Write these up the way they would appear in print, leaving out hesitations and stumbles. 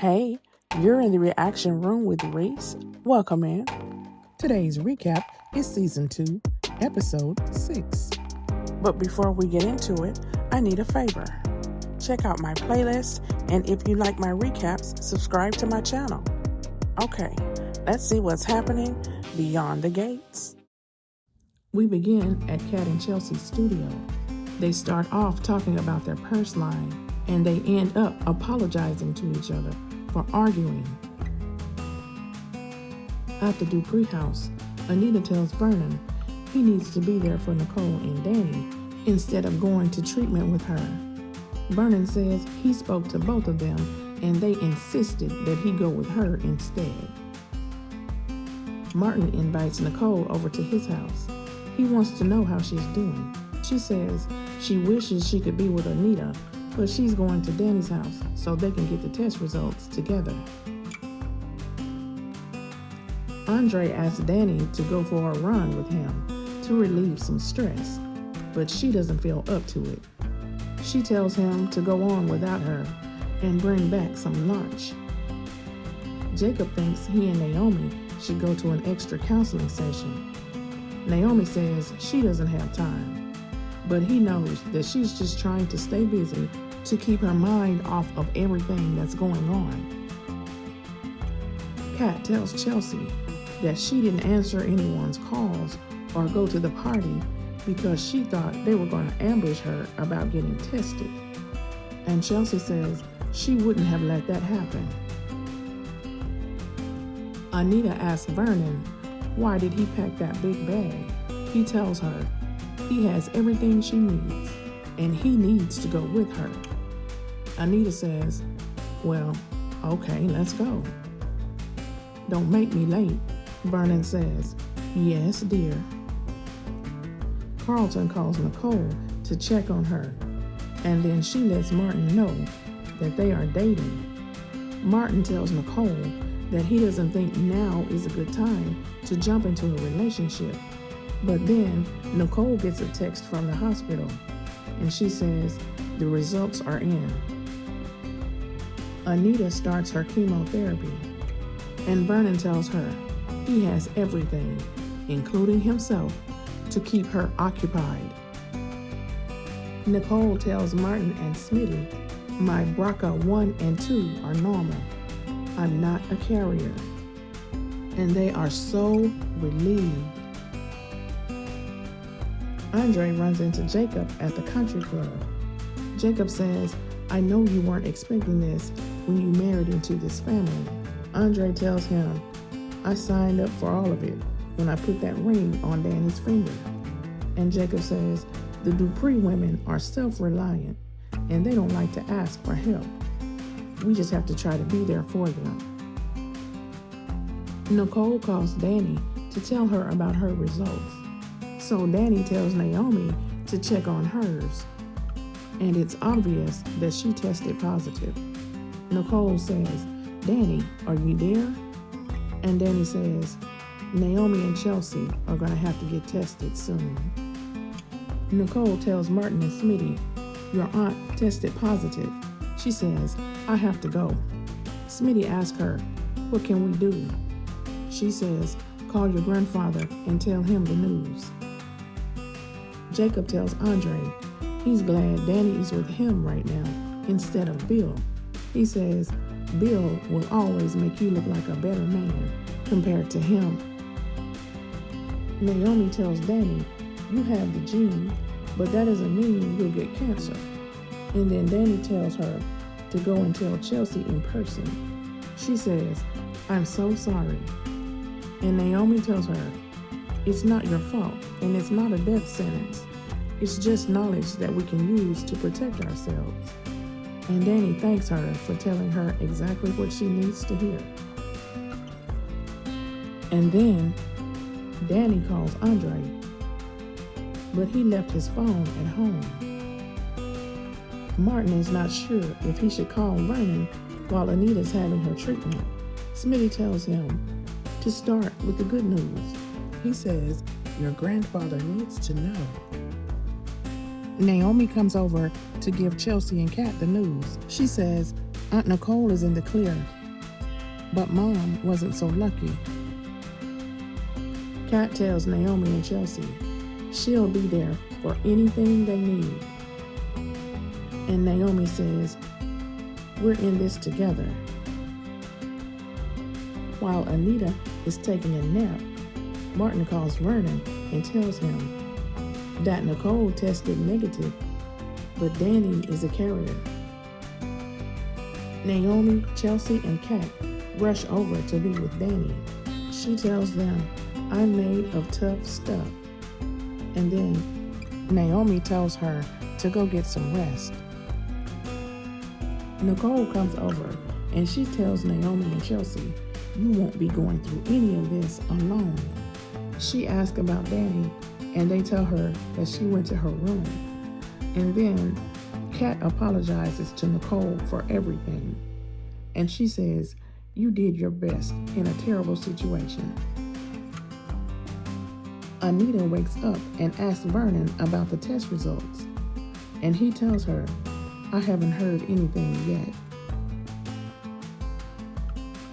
Hey, you're in the reaction room with Rese. Welcome in. Today's recap is Season 2, Episode 6. But before we get into it, I need a favor. Check out my playlist, and if you like my recaps, subscribe to my channel. Okay, let's see what's happening beyond the gates. We begin at Kat and Chelsea's studio. They start off talking about their purse line, and they end up apologizing to each other for arguing. At the Dupree house, Anita tells Vernon he needs to be there for Nicole and Danny instead of going to treatment with her. Vernon says he spoke to both of them and they insisted that he go with her instead. Martin invites Nicole over to his house. He wants to know how she's doing. She says she wishes she could be with Anita, but she's going to Danny's house so they can get the test results together. Andre asks Danny to go for a run with him to relieve some stress, but she doesn't feel up to it. She tells him to go on without her and bring back some lunch. Jacob thinks he and Naomi should go to an extra counseling session. Naomi says she doesn't have time, but he knows that she's just trying to stay busy to keep her mind off of everything that's going on. Kat tells Chelsea that she didn't answer anyone's calls or go to the party because she thought they were going to ambush her about getting tested. And Chelsea says she wouldn't have let that happen. Anita asks Vernon why did he pack that big bag. He tells her he has everything she needs and he needs to go with her. Anita says, well, okay, let's go. Don't make me late, Vernon says. Yes, dear. Carlton calls Nicole to check on her, and then she lets Martin know that they are dating. Martin tells Nicole that he doesn't think now is a good time to jump into a relationship. But then Nicole gets a text from the hospital, and she says the results are in. Anita starts her chemotherapy, and Vernon tells her he has everything, including himself, to keep her occupied. Nicole tells Martin and Smitty, my BRCA 1 and 2 are normal. I'm not a carrier. And they are so relieved. Andre runs into Jacob at the country club. Jacob says, I know you weren't expecting this when you married into this family. Andre tells him, I signed up for all of it when I put that ring on Danny's finger. And Jacob says, the Dupree women are self-reliant and they don't like to ask for help. We just have to try to be there for them. Nicole calls Danny to tell her about her results. So Danny tells Naomi to check on hers. And it's obvious that she tested positive. Nicole says, Danny, are you there? And Danny says, Naomi and Chelsea are going to have to get tested soon. Nicole tells Martin and Smitty, your aunt tested positive. She says, I have to go. Smitty asks her, what can we do? She says, call your grandfather and tell him the news. Jacob tells Andre he's glad Danny is with him right now instead of Bill. He says, Bill will always make you look like a better man compared to him. Naomi tells Danny, you have the gene, but that doesn't mean you'll get cancer. And then Danny tells her to go and tell Chelsea in person. She says, I'm so sorry. And Naomi tells her, it's not your fault, and it's not a death sentence. It's just knowledge that we can use to protect ourselves. And Danny thanks her for telling her exactly what she needs to hear. And then Danny calls Andre, but he left his phone at home. Martin is not sure if he should call Vernon while Anita's having her treatment. Smitty tells him to start with the good news. He says, your grandfather needs to know. Naomi comes over to give Chelsea and Kat the news. She says, Aunt Nicole is in the clear but Mom wasn't so lucky. Kat tells Naomi and Chelsea she'll be there for anything they need. And Naomi says, "We're in this together." While Anita is taking a nap, Martin calls Vernon and tells him that Nicole tested negative, but Danny is a carrier. Naomi, Chelsea, and Kat rush over to be with Danny. She tells them, "I'm made of tough stuff." And then Naomi tells her to go get some rest. Nicole comes over and she tells Naomi and Chelsea, "You won't be going through any of this alone." She asks about Danny and they tell her that she went to her room. And then Kat apologizes to Nicole for everything. And she says, "You did your best in a terrible situation." Anita wakes up and asks Vernon about the test results. And he tells her, "I haven't heard anything yet."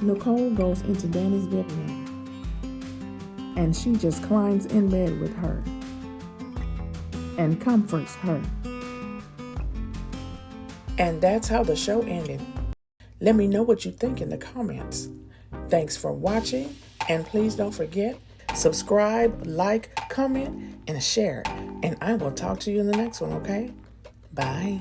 Nicole goes into Danny's bedroom and she just climbs in bed with her and comforts her. And that's how the show ended. Let me know what you think in the comments. Thanks for watching, and please don't forget, subscribe, like, comment, and share. And I will talk to you in the next one, okay? Bye.